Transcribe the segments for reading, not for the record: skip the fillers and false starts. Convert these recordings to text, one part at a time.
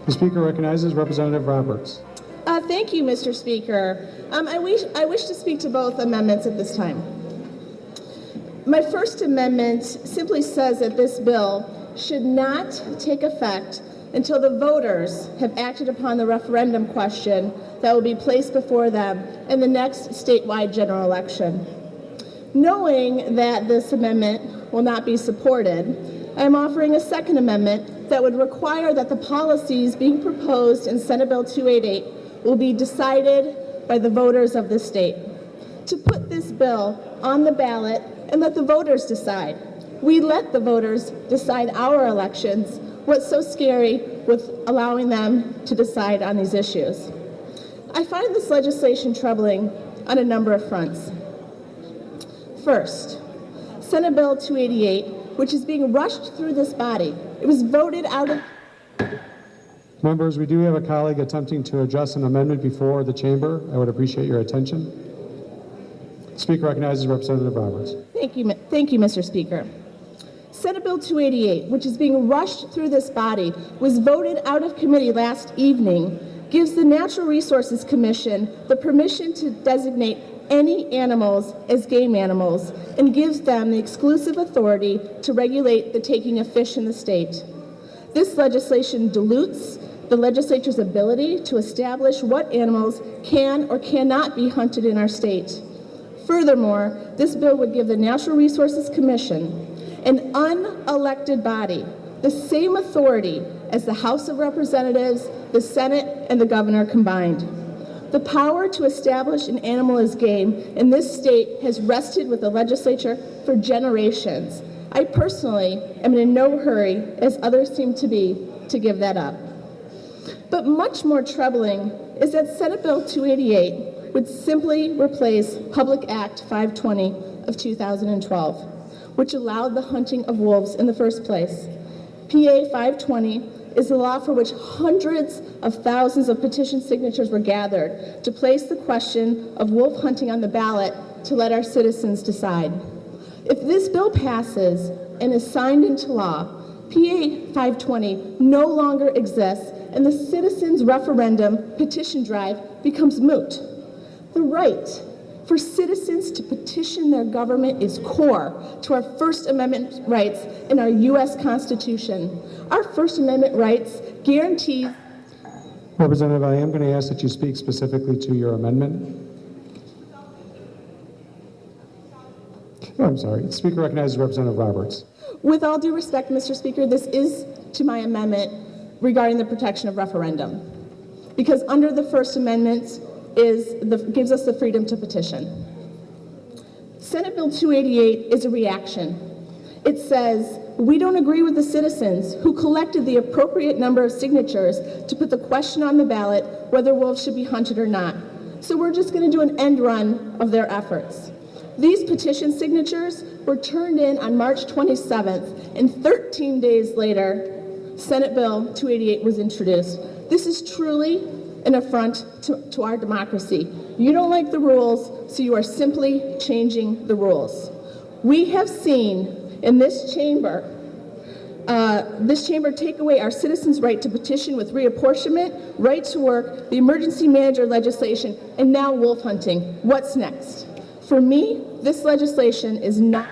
The Speaker recognizes Representative Roberts. Thank you, Mr. Speaker. I wish to speak to both amendments at this time. My first amendment simply says that this bill should not take effect until the voters have acted upon the referendum question that will be placed before them in the next statewide general election. Knowing that this amendment will not be supported, I am offering a second amendment that would require that the policies being proposed in Senate Bill 288 will be decided by the voters of the state. To put this bill on the ballot and let the voters decide. We let the voters decide our elections. What's so scary with allowing them to decide on these issues? I find this legislation troubling on a number of fronts. First, Senate Bill 288, which is being rushed through this body. It was voted out of... Members, we do have a colleague attempting to address an amendment before the chamber. I would appreciate your attention. Speaker recognizes Representative Roberts. Thank you, Mr. Speaker. Senate Bill 288, which is being rushed through this body, was voted out of committee last evening, gives the Natural Resources Commission the permission to designate any animals as game animals and gives them the exclusive authority to regulate the taking of fish in the state. This legislation dilutes the legislature's ability to establish what animals can or cannot be hunted in our state. Furthermore, this bill would give the Natural Resources Commission, an unelected body, the same authority as the House of Representatives, the Senate, and the governor combined. The power to establish an animal as game in this state has rested with the legislature for generations. I personally am in no hurry, as others seem to be, to give that up. But much more troubling is that Senate Bill 288 would simply replace Public Act 520 of 2012, which allowed the hunting of wolves in the first place. PA 520 is the law for which hundreds of thousands of petition signatures were gathered to place the question of wolf hunting on the ballot to let our citizens decide. If this bill passes and is signed into law, PA 520 no longer exists and the citizens' referendum petition drive becomes moot. The right for citizens to petition their government is core to our First Amendment rights in our U.S. Constitution. Our First Amendment rights guarantee... Representative, I am going to ask that you speak specifically to your amendment. Oh, I'm sorry. Speaker recognizes Representative Roberts. With all due respect, Mr. Speaker, this is to my amendment regarding the protection of referendum. Because under the First Amendment gives us the freedom to petition. Senate Bill 288 is a reaction. It says, we don't agree with the citizens who collected the appropriate number of signatures to put the question on the ballot whether wolves should be hunted or not. So we're just going to do an end run of their efforts. These petition signatures were turned in on March 27th, and 13 days later, Senate Bill 288 was introduced. This is truly an affront to our democracy. You don't like the rules, so you are simply changing the rules. We have seen in this chamber take away our citizens' right to petition with reapportionment, right to work, the emergency manager legislation, and now wolf hunting. What's next? For me, this legislation is not...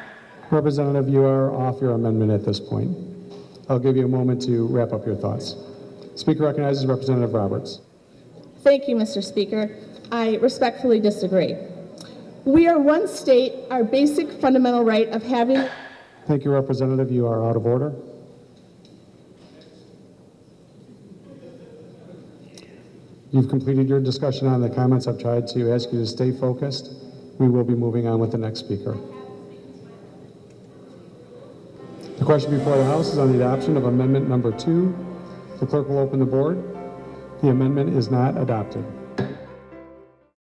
Representative, you are off your amendment at this point. I'll give you a moment to wrap up your thoughts. Speaker recognizes Representative Roberts. Thank you, Mr. Speaker. I respectfully disagree. We are one state, our basic fundamental right of having... Thank you, Representative. You are out of order. You've completed your discussion on the comments. I've tried to ask you to stay focused. We will be moving on with the next speaker. The question before the House is on the adoption of Amendment Number 2. The clerk will open the board. The amendment is not adopted.